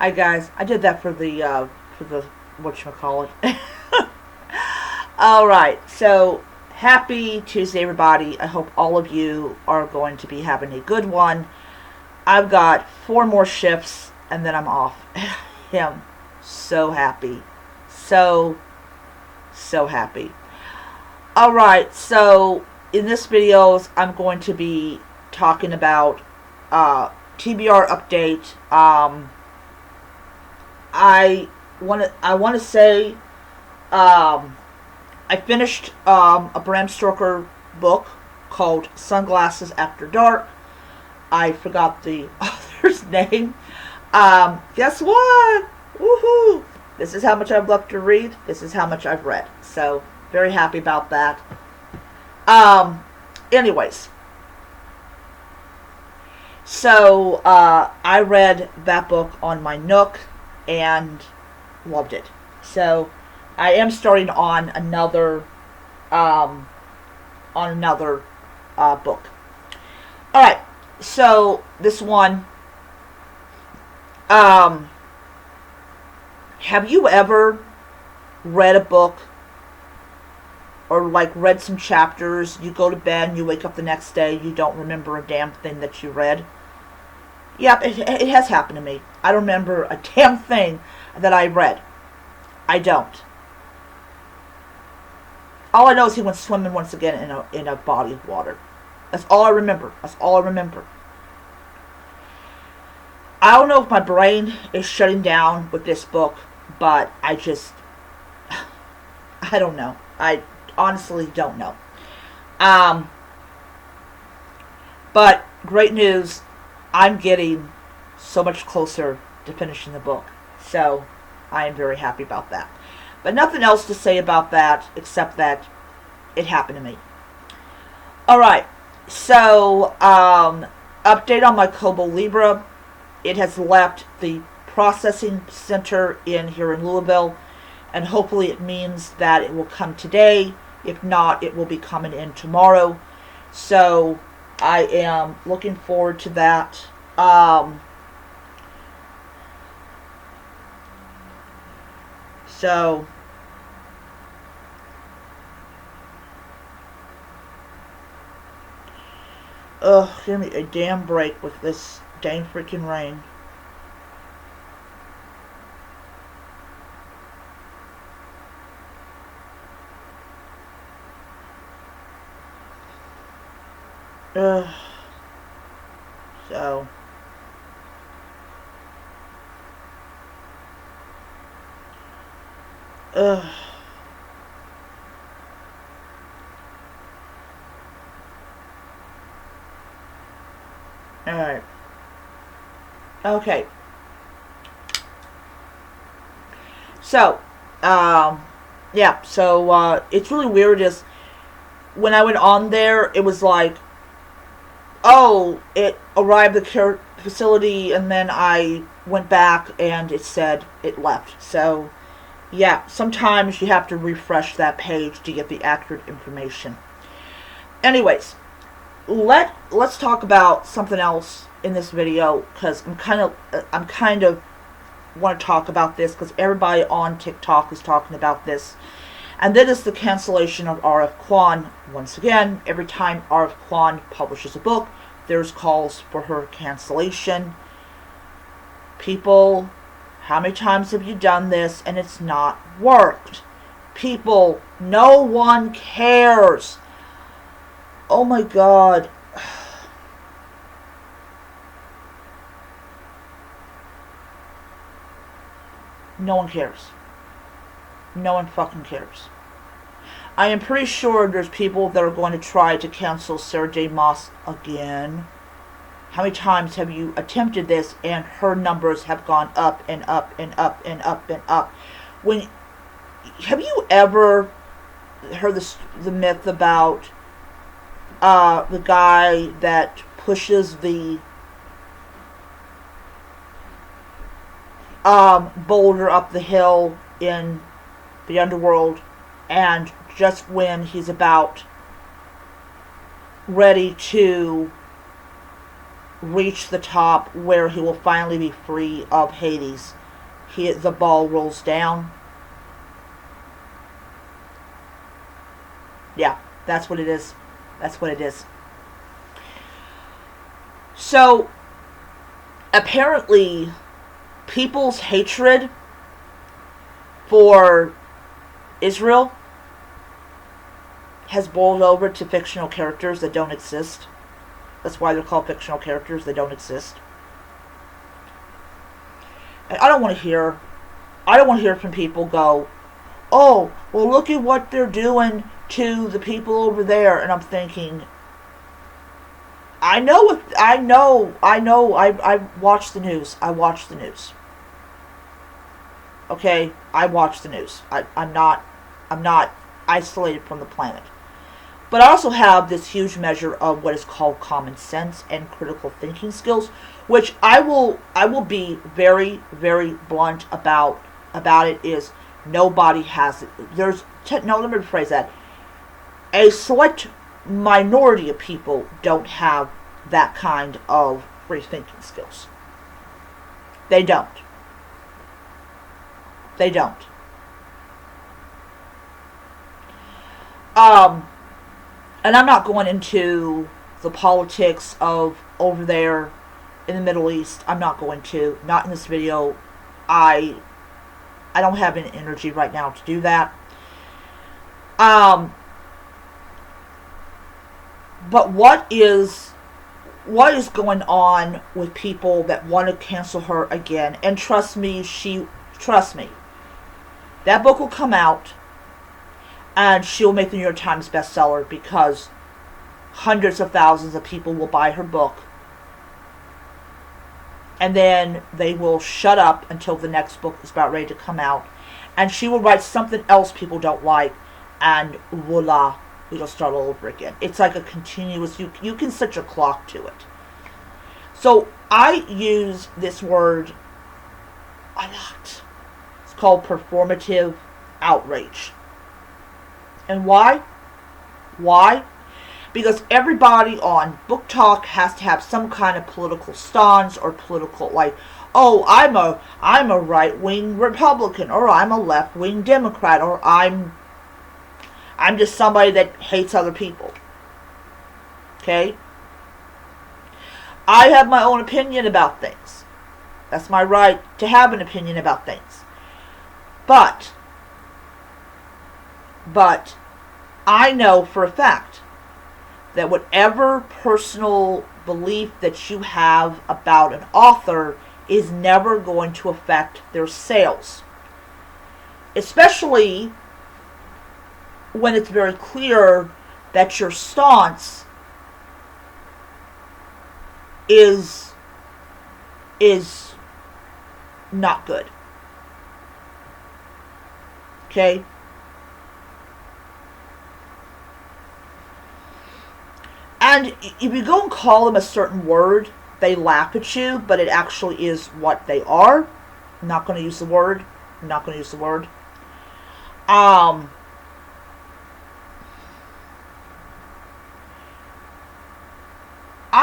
Hi guys, I did that for the whatchamacallit. Alright, so happy Tuesday everybody. I hope all of you are going to be having a good one. I've got 4 more shifts and then I'm off. I am so happy. So happy. Alright, so in this video I'm going to be talking about TBR update. I want to say I finished a Bram Stoker book called Sunglasses After Dark. I forgot the author's name. Guess what? Woohoo! This is how much I've left to read. This is how much I've read. So, very happy about that. Anyways. So, I read that book on my Nook and loved it. So, I am starting on another book. Alright, so this one, have you ever read a book or like read some chapters, you go to bed and you wake up the next day, you don't remember a damn thing that you read? Yep, it has happened to me. I don't remember a damn thing that I read. I don't. All I know is he went swimming once again in a body of water. That's all I remember. That's all I remember. I don't know if my brain is shutting down with this book, but I don't know. I honestly don't know. But great news. I'm getting so much closer to finishing the book. So, I am very happy about that. But nothing else to say about that except that it happened to me. Alright, so, update on my Kobo Libra. It has left the processing center here in Louisville, and hopefully it means that it will come today. If not, it will be coming in tomorrow. So, I am looking forward to that. So, give me a damn break with this dang freaking rain. So, alright. Okay. So, yeah, so, it's really weird is when I went on there, it was like, oh, it arrived at the care facility, and then I went back and it said it left. So, yeah, sometimes you have to refresh that page to get the accurate information. Anyways, let's talk about something else in this video, because I'm kind of want to talk about this because everybody on TikTok is talking about this. And that is the cancellation of R.F. Kuang. Once again, every time R.F. Kuang publishes a book, there's calls for her cancellation. People, how many times have you done this and it's not worked? People, no one cares. Oh my God. No one cares. No one fucking cares. I am pretty sure there's people that are going to try to cancel Sarah J. Maas again. How many times have you attempted this and her numbers have gone up and up and up and up and up? Have you ever heard the myth about the guy that pushes the boulder up the hill in the underworld, and just when he's about ready to reach the top where he will finally be free of Hades. The ball rolls down. Yeah, that's what it is. That's what it is. So, apparently, people's hatred for Israel has boiled over to fictional characters that don't exist. That's why they're called fictional characters. They don't exist. And I don't want to hear from people go, oh, well, look at what they're doing to the people over there. And I'm thinking, I watch the news. I watch the news. Okay? I watch the news. I'm not isolated from the planet. But I also have this huge measure of what is called common sense and critical thinking skills, which I will be very, very blunt about it, is nobody has it. Let me rephrase that. A select minority of people don't have that kind of free thinking skills. They don't. They don't. And I'm not going into the politics of over there in the Middle East. I'm not going to. Not in this video. I don't have any energy right now to do that. But what is going on with people that want to cancel her again? And trust me, that book will come out and she'll make the New York Times bestseller because hundreds of thousands of people will buy her book. And then they will shut up until the next book is about ready to come out. And she will write something else people don't like. And voila, it'll start all over again. It's like a continuous, you can set your clock to it. So I use this word a lot. It's called performative outrage. And why? Why? Because everybody on Book Talk has to have some kind of political stance or political, like, oh, I'm a right-wing Republican, or I'm a left-wing Democrat, or I'm just somebody that hates other people. Okay? I have my own opinion about things. That's my right to have an opinion about things. But I know for a fact that whatever personal belief that you have about an author is never going to affect their sales. Especially when it's very clear that your stance is not good. Okay? And if you go and call them a certain word, they laugh at you, but it actually is what they are. I'm not going to use the word. I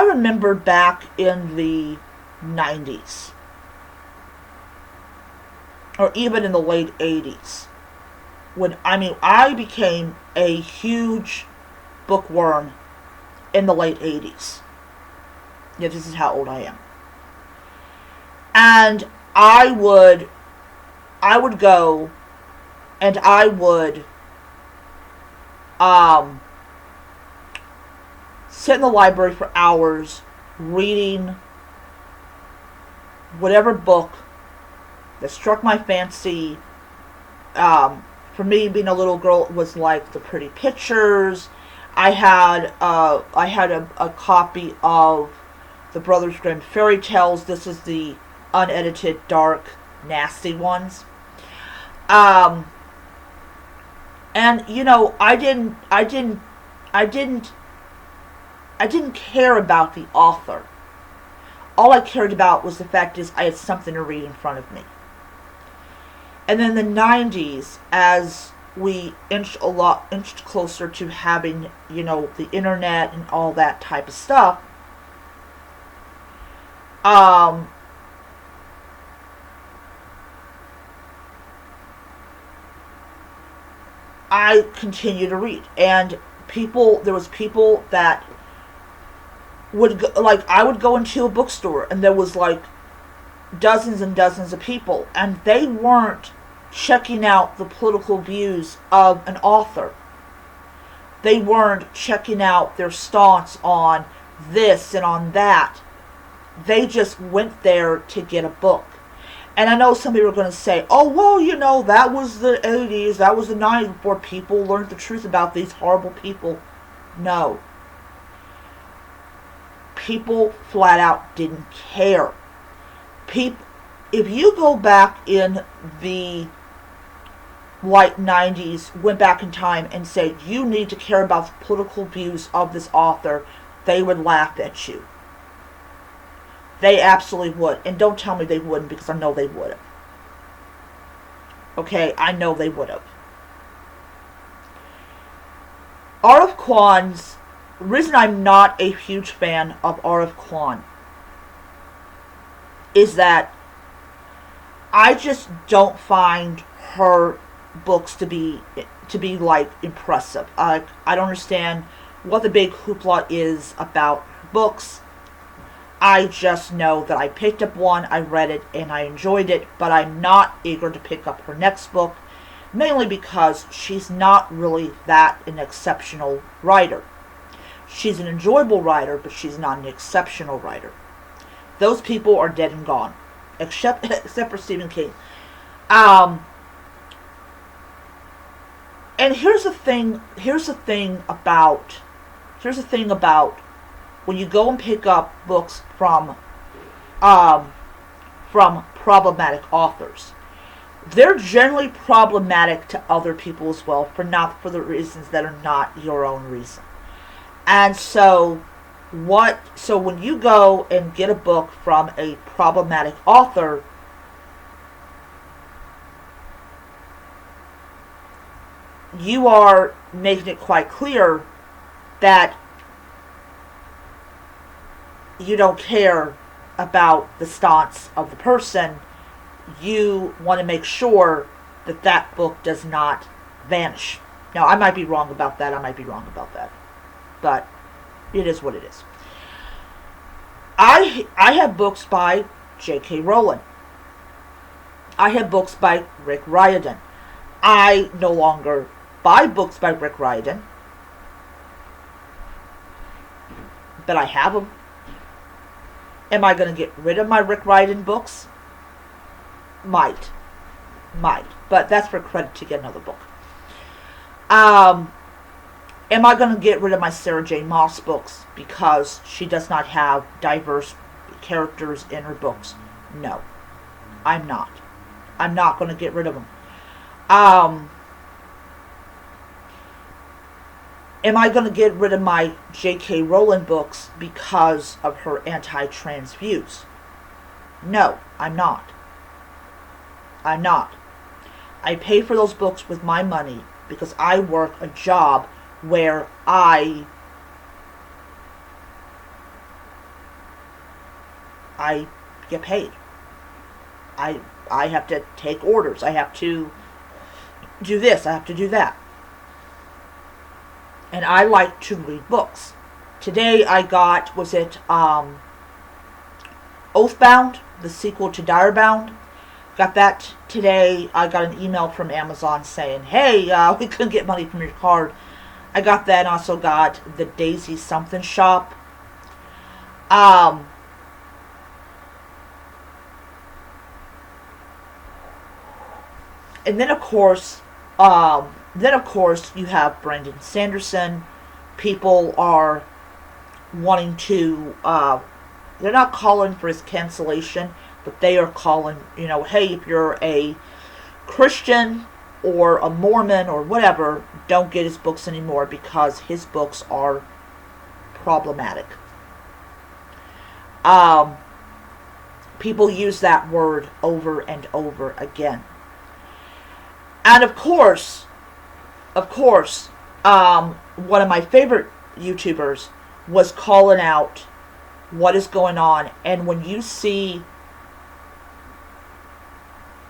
remember back in the 90s, or even in the late 80s, when, I became a huge bookworm in the late 80s. Yeah, this is how old I am. And I would go and I would sit in the library for hours reading whatever book that struck my fancy. For me, being a little girl, it was like the pretty pictures. I had a copy of the Brothers Grimm fairy tales. This is the unedited, dark, nasty ones. And I didn't care about the author. All I cared about was the fact is I had something to read in front of me. And then in the 90s, as we inched closer to having, the internet and all that type of stuff, Um, I continue to read, and there was people that would go, like, I would go into a bookstore, and there was like dozens and dozens of people, and they weren't checking out the political views of an author. They weren't checking out their stance on this and on that. They just went there to get a book. And I know some people are going to say, oh, well, that was the 80s, that was the 90s before people learned the truth about these horrible people. No. People flat out didn't care. If you go back in the late 90s, went back in time and said, you need to care about the political views of this author, they would laugh at you. They absolutely would. And don't tell me they wouldn't, because I know they would have. Okay, I know they would have. R.F. Kuang's reason I'm not a huge fan of R.F. Kuang is that I just don't find her books to be like impressive. I don't understand what the big hoopla is about her books. I just know that I picked up one, I read it, and I enjoyed it, but I'm not eager to pick up her next book, mainly because she's not really that an exceptional writer. She's an enjoyable writer, but she's not an exceptional writer. Those people are dead and gone, except for Stephen King. And here's the thing about when you go and pick up books from problematic authors. They're generally problematic to other people as well, for the reasons that are not your own reason. And so when you go and get a book from a problematic author, you are making it quite clear that you don't care about the stance of the person. You want to make sure that that book does not vanish. Now, I might be wrong about that. But it is what it is. I have books by J.K. Rowling. I have books by Rick Riordan. I no longer buy books by Rick Riordan, but I have them. Am I going to get rid of my Rick Riordan books? Might. But that's for credit to get another book. Am I going to get rid of my Sarah J. Maas books because she does not have diverse characters in her books? No. I'm not. I'm not going to get rid of them. Am I going to get rid of my J.K. Rowling books because of her anti-trans views? No, I'm not. I pay for those books with my money because I work a job where I get paid. I have to take orders. I have to do this. I have to do that. And I like to read books. Today I got, Oathbound, the sequel to Direbound. Got that today. I got an email from Amazon saying, hey, we couldn't get money from your card. I got that, and also got the Daisy Something Shop. And then of course you have Brandon Sanderson. People are wanting to, they're not calling for his cancellation, but they are calling, hey, if you're a Christian or a Mormon or whatever, don't get his books anymore because his books are problematic. People use that word over and over again. And of course, one of my favorite YouTubers was calling out what is going on. And when you see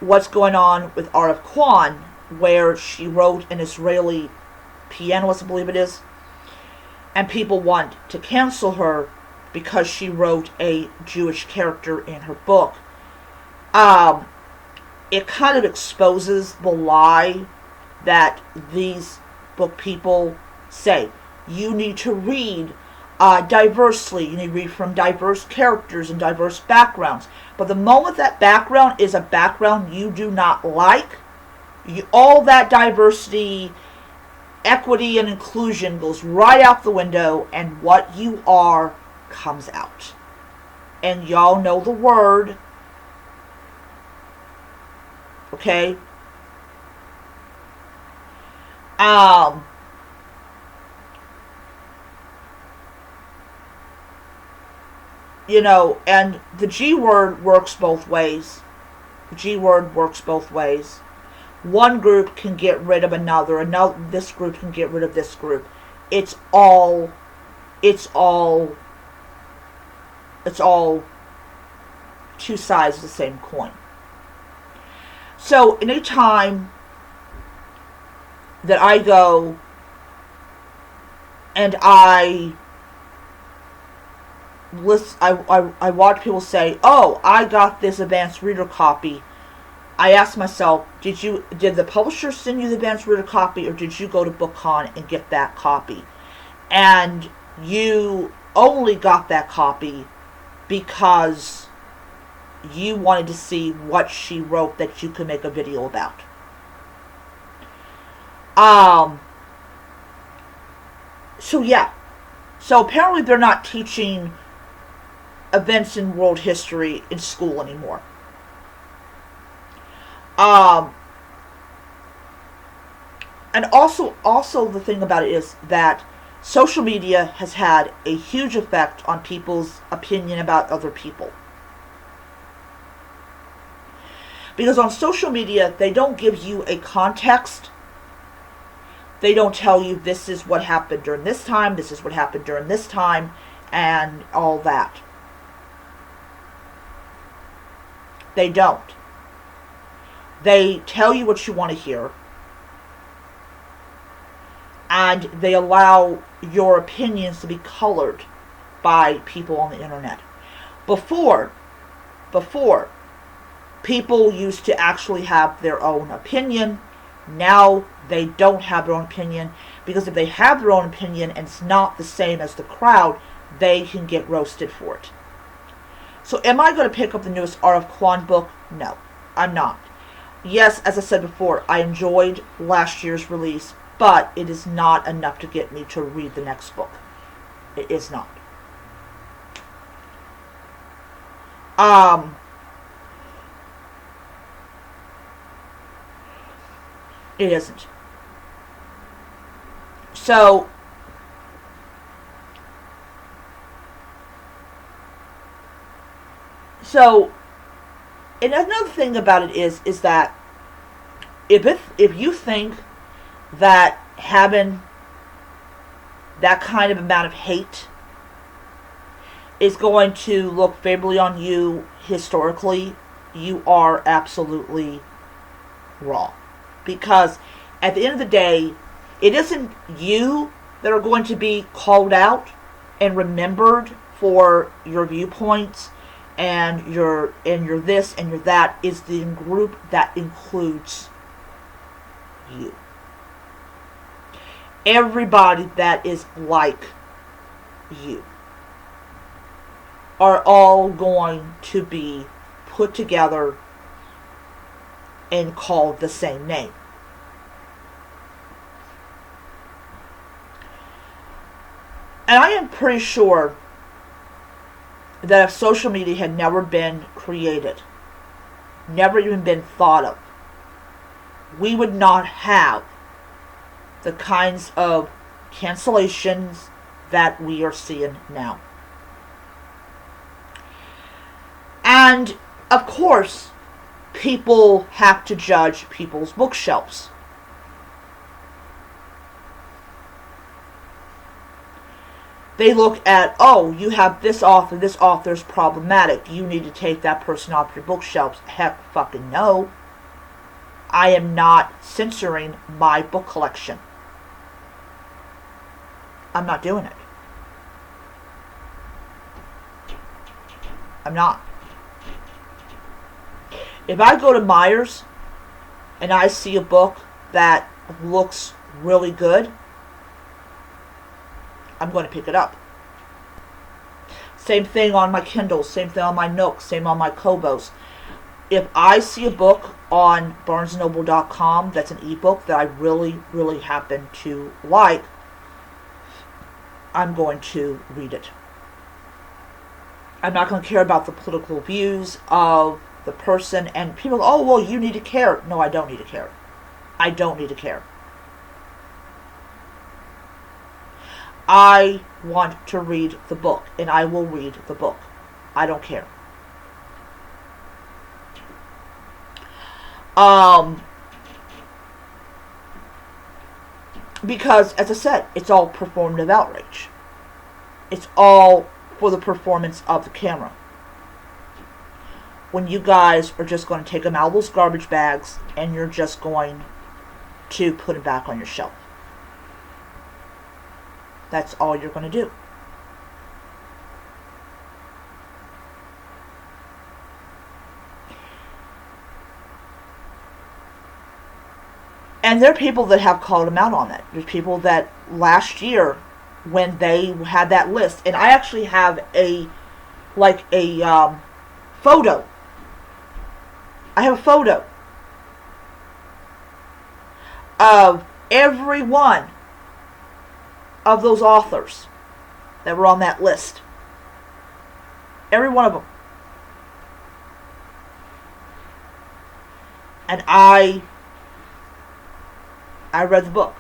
what's going on with Art of Kwan, where she wrote an Israeli pianist, I believe it is, and people want to cancel her because she wrote a Jewish character in her book. It kind of exposes the lie that these book people say. You need to read diversely. You need to read from diverse characters and diverse backgrounds. But the moment that background is a background you do not like, all that diversity, equity, and inclusion goes right out the window, and what you are comes out. And y'all know the word. Okay? And the G word works both ways. The G word works both ways. One group can get rid of another. This group can get rid of this group. It's all two sides of the same coin. So anytime that I go and I watch people say, "Oh, I got this advanced reader copy," I ask myself, did the publisher send you the advanced reader copy, or did you go to BookCon and get that copy? And you only got that copy because you wanted to see what she wrote that you could make a video about. So yeah. So apparently they're not teaching events in world history in school anymore. And also the thing about it is that social media has had a huge effect on people's opinion about other people. Because on social media, they don't give you a context. They don't tell you this is what happened during this time, this is what happened during this time, and all that. They don't. They tell you what you want to hear, and they allow your opinions to be colored by people on the internet. Before, people used to actually have their own opinion. Now they don't have their own opinion, because if they have their own opinion and it's not the same as the crowd, they can get roasted for it. So am I going to pick up the newest Art of Kwan book? No, I'm not. Yes, as I said before, I enjoyed last year's release, but it is not enough to get me to read the next book. It is not. It isn't. So, and another thing about it is that if you think that having that kind of amount of hate is going to look favorably on you historically, you are absolutely wrong. Because at the end of the day, it isn't you that are going to be called out and remembered for your viewpoints and your this and your that. Is the group that includes you. Everybody that is like you are all going to be put together and called the same name. And I am pretty sure that if social media had never been created, never even been thought of, we would not have the kinds of cancellations that we are seeing now. And, of course, people have to judge people's They look at, oh, you have this author's problematic. You need to take that person off your bookshelves. Heck fucking no. I am not censoring my book collection. I'm not doing it. I'm not. If I go to Myers and I see a book that looks really good, I'm going to pick it up. Same thing on my Kindle, same thing on my Nook, same on my Kobos. If I see a book on BarnesandNoble.com that's an ebook that I really, really happen to like, I'm going to read it. I'm not going to care about the political views of the person, and people, oh, well, you need to care. No, I don't need to care. I don't need to care. I want to read the book, and I will read the book. I don't care. Because, as I said, it's all performative outrage. It's all for the performance of the camera. When you guys are just going to take them out of those garbage bags and you're just going to put them back on your shelf. That's all you're going to do. And there are people that have called them out on that. There's people that last year, when they had that list, and I actually have a photo. I have a photo of every one of those authors that were on that list. Every one of them. And I read the book.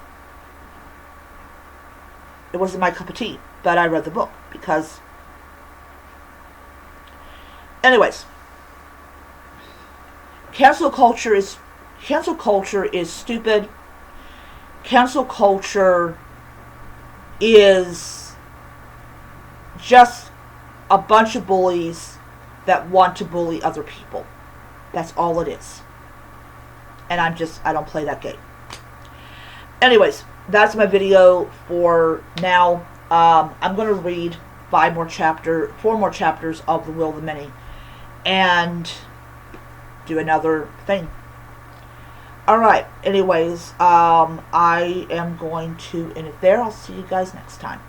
It wasn't my cup of tea, but I read the book because... Anyways, cancel culture is stupid. Cancel culture is just a bunch of bullies that want to bully other people. That's all it is. And I don't play that game. Anyways, that's my video for now. I'm going to read 4 more chapters of The Will of the Many and do another thing. Alright, anyways, I am going to end it there. I'll see you guys next time.